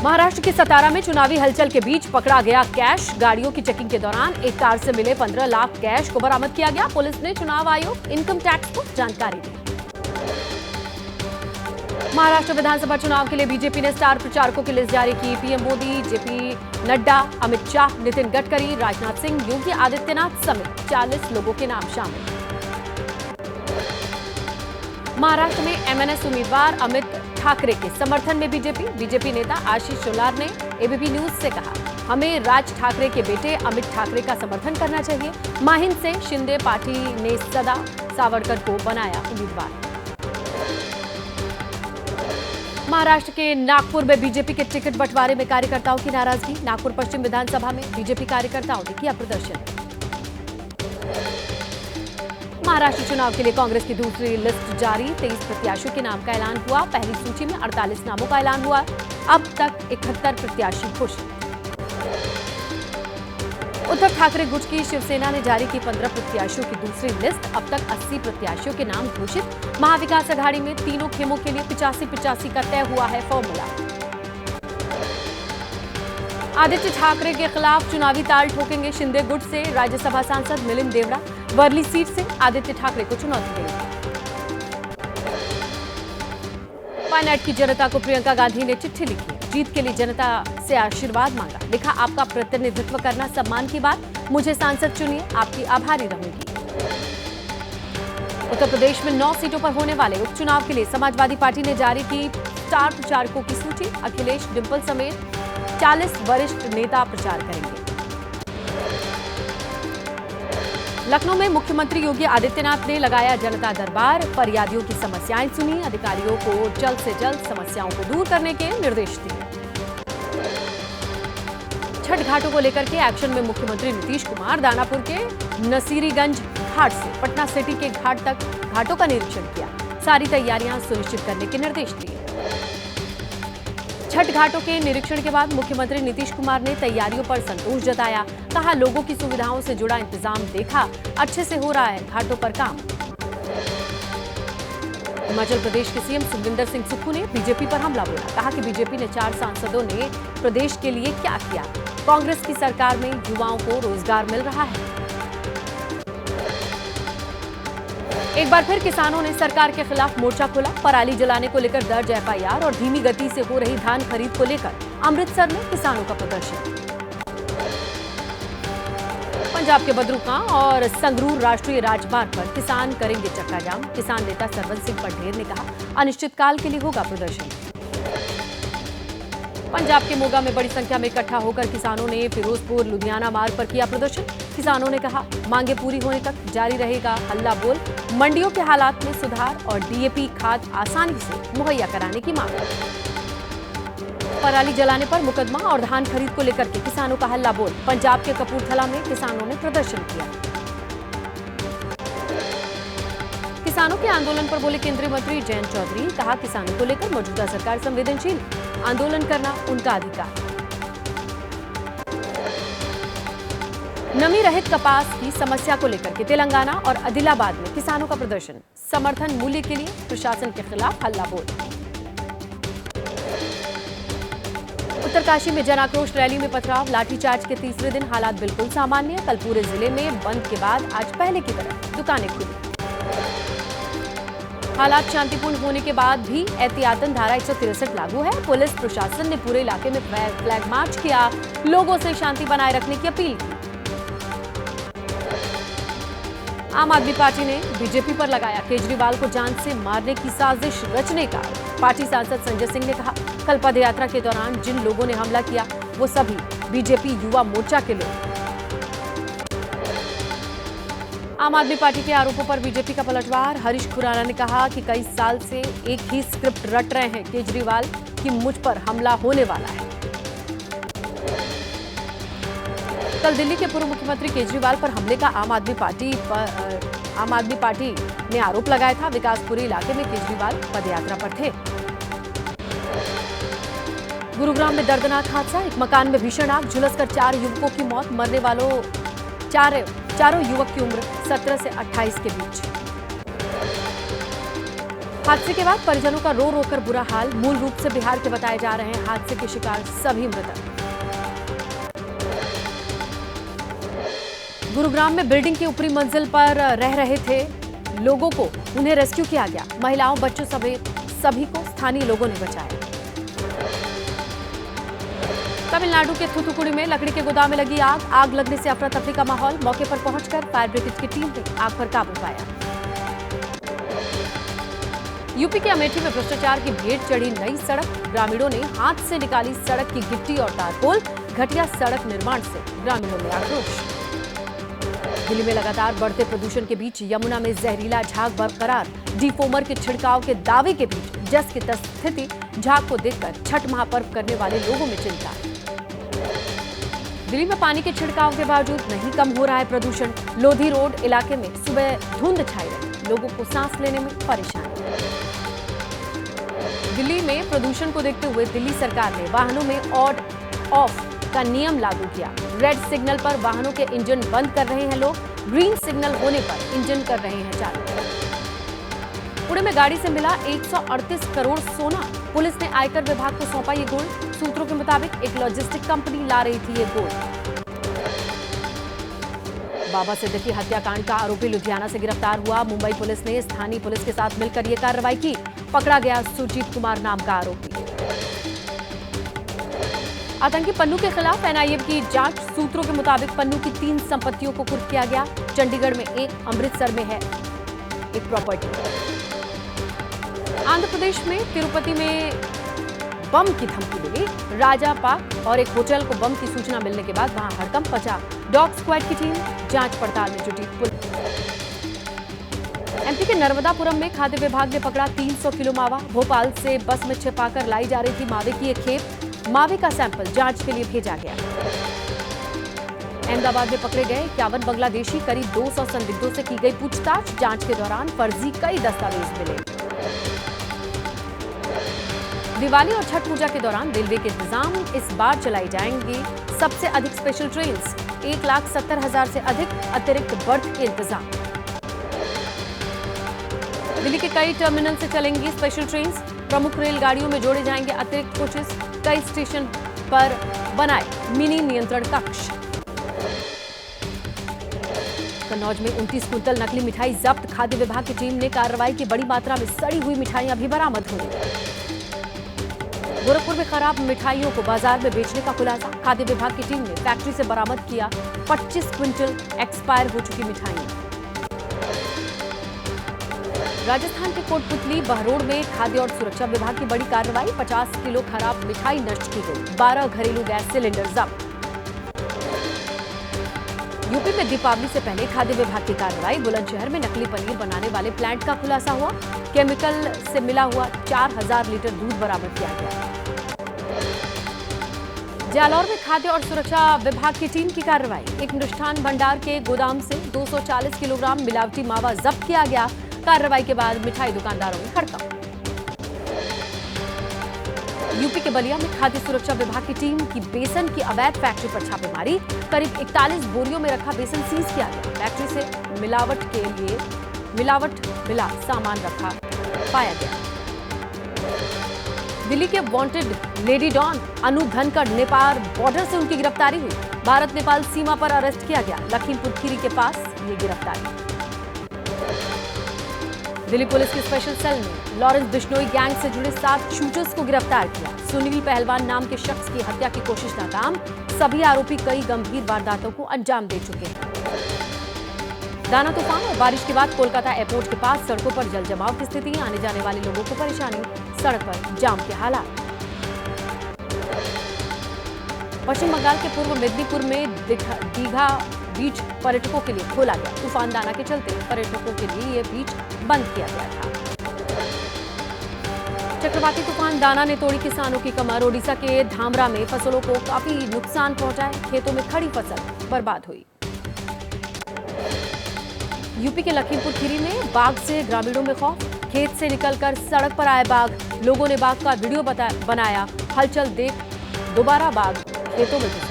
महाराष्ट्र के सतारा में चुनावी हलचल के बीच पकड़ा गया कैश। गाड़ियों की चेकिंग के दौरान एक कार से मिले 15 लाख कैश को बरामद किया गया। पुलिस ने चुनाव आयोग, इनकम टैक्स को जानकारी दी। महाराष्ट्र विधानसभा चुनाव के लिए बीजेपी ने स्टार प्रचारकों की लिस्ट जारी की। पीएम मोदी, जेपी नड्डा, अमित शाह, नितिन गडकरी, राजनाथ सिंह, योगी आदित्यनाथ समेत 40 लोगों के नाम शामिल। महाराष्ट्र में एमएनएस उम्मीदवार अमित ठाकरे के समर्थन में बीजेपी नेता आशीष शेलार ने एबीपी न्यूज से कहा, हमें राज ठाकरे के बेटे अमित ठाकरे का समर्थन करना चाहिए। माहिंद से शिंदे पार्टी ने सदा सावरकर को बनाया उम्मीदवार। महाराष्ट्र के नागपुर में बीजेपी के टिकट बंटवारे में कार्यकर्ताओं की नाराजगी। नागपुर पश्चिम विधानसभा में बीजेपी कार्यकर्ताओं ने किया प्रदर्शन। महाराष्ट्र चुनाव के लिए कांग्रेस की दूसरी लिस्ट जारी। 23 प्रत्याशियों के नाम का ऐलान हुआ। पहली सूची में 48 नामों का ऐलान हुआ। अब तक 71 प्रत्याशी घोषित। उद्धव ठाकरे गुट की शिवसेना ने जारी की 15 प्रत्याशियों की दूसरी लिस्ट। अब तक 80 प्रत्याशियों के नाम घोषित। महाविकास अघाड़ी में तीनों खेमों के लिए 85-85 का तय हुआ है फॉर्मूला। आदित्य ठाकरे के खिलाफ चुनावी ताल ठोकेंगे शिंदे गुट से राज्यसभा सांसद मिलिंद देवड़ा। वर्ली सीट से आदित्य ठाकरे को चुनौती देंगे। वायनाड की जनता को प्रियंका गांधी ने चिट्ठी लिखी। जीत के लिए जनता से आशीर्वाद मांगा। लिखा, आपका प्रतिनिधित्व करना सम्मान की बात। मुझे सांसद चुनिए, आपकी आभारी रहूंगी। उत्तर प्रदेश में 9 सीटों पर होने वाले उपचुनाव के लिए समाजवादी पार्टी ने जारी की स्टार प्रचारकों की सूची। अखिलेश, डिंपल समेत 40 वरिष्ठ नेता प्रचार करेंगे। लखनऊ में मुख्यमंत्री योगी आदित्यनाथ ने लगाया जनता दरबार। फरियादियों की समस्याएं सुनी। अधिकारियों को जल्द से जल्द समस्याओं को दूर करने के निर्देश दिए। छठ घाटों को लेकर के एक्शन में मुख्यमंत्री नीतीश कुमार। दानापुर के नसीरीगंज घाट से पटना सिटी के घाट तक घाटों का निरीक्षण किया। सारी तैयारियां सुनिश्चित करने के निर्देश दिए। छठ घाटों के निरीक्षण के बाद मुख्यमंत्री नीतीश कुमार ने तैयारियों पर संतोष जताया। कहा, लोगों की सुविधाओं से जुड़ा इंतजाम देखा, अच्छे से हो रहा है घाटों पर काम। हिमाचल प्रदेश के सीएम सुखविंदर सिंह सुक्खू ने बीजेपी पर हमला बोला। कहा कि बीजेपी ने 4 सांसदों ने प्रदेश के लिए क्या किया। कांग्रेस की सरकार में युवाओं को रोजगार मिल रहा है। एक बार फिर किसानों ने सरकार के खिलाफ मोर्चा खोला। पराली जलाने को लेकर दर्ज एफआईआर और धीमी गति से हो रही धान खरीद को लेकर अमृतसर में किसानों का प्रदर्शन। पंजाब के बदरूखां और संगरूर राष्ट्रीय राजमार्ग पर किसान करेंगे चक्का जाम। किसान नेता सरबंस सिंह पढ़ेर ने कहा, अनिश्चितकाल के लिए होगा प्रदर्शन। पंजाब के मोगा में बड़ी संख्या में इकट्ठा होकर किसानों ने फिरोजपुर लुधियाना मार्ग पर किया प्रदर्शन। किसानों ने कहा, मांगे पूरी होने तक जारी रहेगा हल्ला बोल। मंडियों के हालात में सुधार और डीएपी खाद आसानी से मुहैया कराने की मांग। पराली जलाने पर मुकदमा और धान खरीद को लेकर के किसानों का हल्ला बोल। पंजाब के कपूरथला में किसानों ने प्रदर्शन किया। किसानों के आंदोलन पर बोले केंद्रीय मंत्री जयंत चौधरी। कहा, किसानों को लेकर मौजूदा सरकार संवेदनशील, आंदोलन करना उनका अधिकार। नमी रहित कपास की समस्या को लेकर के तेलंगाना और आदिलाबाद में किसानों का प्रदर्शन। समर्थन मूल्य के लिए प्रशासन के खिलाफ हल्ला बोल। उत्तरकाशी में जन आक्रोश रैली में पथराव। लाठीचार्ज के तीसरे दिन हालात बिल्कुल सामान्य। कल पूरे जिले में बंद के बाद आज पहले की तरह दुकानें खुली। हालात शांतिपूर्ण होने के बाद भी एहतियातन धारा 163 लागू है। पुलिस प्रशासन ने पूरे इलाके में फ्लैग मार्च किया। लोगों से शांति बनाए रखने की अपील की। आम आदमी पार्टी ने बीजेपी पर लगाया केजरीवाल को जान से मारने की साजिश रचने का। पार्टी सांसद संजय सिंह ने कहा, कल पदयात्रा के दौरान जिन लोगों ने हमला किया वो सभी बीजेपी युवा मोर्चा के लोग। आम आदमी पार्टी के आरोपों पर बीजेपी का पलटवार। हरीश खुराना ने कहा कि कई साल से एक ही स्क्रिप्ट रट रहे हैं केजरीवाल कि मुझ पर हमला होने वाला है। कल दिल्ली के पूर्व मुख्यमंत्री केजरीवाल पर हमले का आम आदमी पार्टी ने आरोप लगाया था। विकासपुरी इलाके में केजरीवाल पदयात्रा पर थे। गुरुग्राम में दर्दनाक हादसा। एक मकान में भीषण आग, झुलसकर 4 युवकों की मौत। मरने वालों चारों युवक की उम्र 17 से 28 के बीच। हादसे के बाद परिजनों का रो रो कर बुरा हाल। मूल रूप से बिहार के बताए जा रहे हैं हादसे के शिकार सभी मृतक। गुरुग्राम में बिल्डिंग की ऊपरी मंजिल पर रह रहे थे लोगों को उन्हें रेस्क्यू किया गया। महिलाओं, बच्चों समेत सभी को स्थानीय लोगों ने बचाया। तमिलनाडु के थूथुकुडी में लकड़ी के गोदाम में लगी आग लगने से अफरा तफरी का माहौल। मौके पर पहुंचकर फायर ब्रिगेड की टीम ने आग पर काबू पाया। यूपी के अमेठी में भ्रष्टाचार की भेंट चढ़ी नई सड़क। ग्रामीणों ने हाथ से निकाली सड़क की गिट्टी और तारपोल। घटिया सड़क निर्माण से ग्रामीणों में आक्रोश। दिल्ली में लगातार बढ़ते प्रदूषण के बीच यमुना में जहरीला झाग बरकरार। डीफोमर के छिड़काव के दावे के बीच जस की तस स्थिति। झाग को देखकर छठ महापर्व करने वाले लोगों में चिंता। दिल्ली में पानी के छिड़काव के बावजूद नहीं कम हो रहा है प्रदूषण। लोधी रोड इलाके में सुबह धुंध छाई रही, लोगों को सांस लेने में परेशानी। दिल्ली में प्रदूषण को देखते हुए दिल्ली सरकार ने वाहनों में ऑड ऑफ का नियम लागू किया। रेड सिग्नल पर वाहनों के इंजन बंद कर रहे हैं लोग। ग्रीन सिग्नल होने पर इंजन कर रहे हैं चालू। पुणे में गाड़ी से मिला 138 करोड़ सोना। पुलिस ने आयकर विभाग को सौंपा ये गोल्ड। सूत्रों के मुताबिक एक लॉजिस्टिक कंपनी ला रही थी ये गोल्ड। बाबा सिद्दीकी हत्याकांड का आरोपी लुधियाना से गिरफ्तार हुआ। मुंबई पुलिस ने स्थानीय पुलिस के साथ मिलकर यह कार्रवाई की। पकड़ा गया सुरजीत कुमार नाम का आरोपी। आतंकी पन्नू के खिलाफ एनआईए की जांच। सूत्रों के मुताबिक पन्नू की 3 संपत्तियों को कुर्क किया गया। चंडीगढ़ में एक, अमृतसर में है एक प्रॉपर्टी। आंध्र प्रदेश में तिरुपति में बम की धमकी मिली। राजा पार्क और एक होटल को बम की सूचना मिलने के बाद वहां हड़कंप मचा। डॉग स्क्वाड की टीम जांच पड़ताल में जुटी। एमपी के नर्मदापुरम में खाद्य विभाग ने पकड़ा 300 किलो मावा। भोपाल से बस में छिपाकर लाई जा रही थी मावे की एक खेप। मावे का सैंपल जांच के लिए भेजा गया। अहमदाबाद में पकड़े गए 51 बांग्लादेशी। करीब 200 संदिग्धों से की गई पूछताछ। जांच के दौरान फर्जी कई दस्तावेज मिले। दिवाली और छठ पूजा के दौरान रेलवे के इंतजाम। इस बार चलाई जाएंगी सबसे अधिक स्पेशल ट्रेन। 1,70,000 से अधिक अतिरिक्त बर्थ के इंतजाम। दिल्ली के कई टर्मिनल से चलेंगी स्पेशल ट्रेन। प्रमुख रेलगाड़ियों में जोड़े जाएंगे अतिरिक्त कोचेस। कई स्टेशन पर बनाए मिनी नियंत्रण कक्ष। कन्नौज में 29 कुंतल नकली मिठाई जब्त। खाद्य विभाग की टीम ने कार्रवाई की। बड़ी मात्रा में सड़ी हुई मिठाइयां भी बरामद हुई। गोरखपुर में खराब मिठाइयों को बाजार में बेचने का खुलासा। खाद्य विभाग की टीम ने फैक्ट्री से बरामद किया 25 क्विंटल एक्सपायर हो चुकी मिठाइयां। राजस्थान के कोटपुतली बहरोड में खाद्य और सुरक्षा विभाग की बड़ी कार्रवाई। 50 किलो खराब मिठाई नष्ट की गई। 12 घरेलू गैस सिलेंडर जब्त। यूपी में दीपावली से पहले खाद्य विभाग की कार्रवाई। बुलंदशहर में नकली पनीर बनाने वाले प्लांट का खुलासा हुआ। केमिकल से मिला हुआ 4000 लीटर दूध बरामद किया गया। जालौर में खाद्य और सुरक्षा विभाग की टीम की कार्रवाई। एक मिष्ठान भंडार के गोदाम से 240 किलोग्राम मिलावटी मावा जब्त किया गया। कार्रवाई के बाद मिठाई दुकानदारों में हड़कंप। यूपी के बलिया में खाद्य सुरक्षा विभाग की टीम की बेसन की अवैध फैक्ट्री पर छापेमारी। करीब 41 बोरियों में रखा बेसन सीज किया गया। फैक्ट्री से मिलावट मिला सामान रखा पाया गया। दिल्ली के वांटेड लेडी डॉन अनु धनखड़ नेपाल बॉर्डर से उनकी गिरफ्तारी हुई। भारत नेपाल सीमा पर अरेस्ट किया गया। लखीमपुर खीरी के पास ये गिरफ्तारी। दिल्ली पुलिस की स्पेशल सेल ने लॉरेंस बिश्नोई गैंग से जुड़े 7 शूटर्स को गिरफ्तार किया। सुनील पहलवान नाम के शख्स की हत्या की कोशिश नाकाम। सभी आरोपी कई गंभीर वारदातों को अंजाम दे चुके हैं। दाना तूफान और बारिश के बाद कोलकाता एयरपोर्ट के पास सड़कों पर जल जमाव की स्थिति। आने जाने वाले लोगों को परेशानी। सड़क पर जाम के हालात। पश्चिम बंगाल के पूर्व मेदिनीपुर में दीघा बीच पर्यटकों के लिए खोला गया। तूफान दाना के चलते पर्यटकों के लिए यह बीच बंद किया गया था। चक्रवाती तूफान दाना ने तोड़ी किसानों की कमर। ओडिशा के धामरा में फसलों को काफी नुकसान पहुंचा है। खेतों में खड़ी फसल बर्बाद हुई। यूपी के लखीमपुर खीरी में बाघ से ग्रामीणों में खौफ। खेत से निकलकर सड़क पर आए बाघ। लोगों ने बाघ का वीडियो बनाया। हलचल देख दोबारा बाघ खेतों में घुस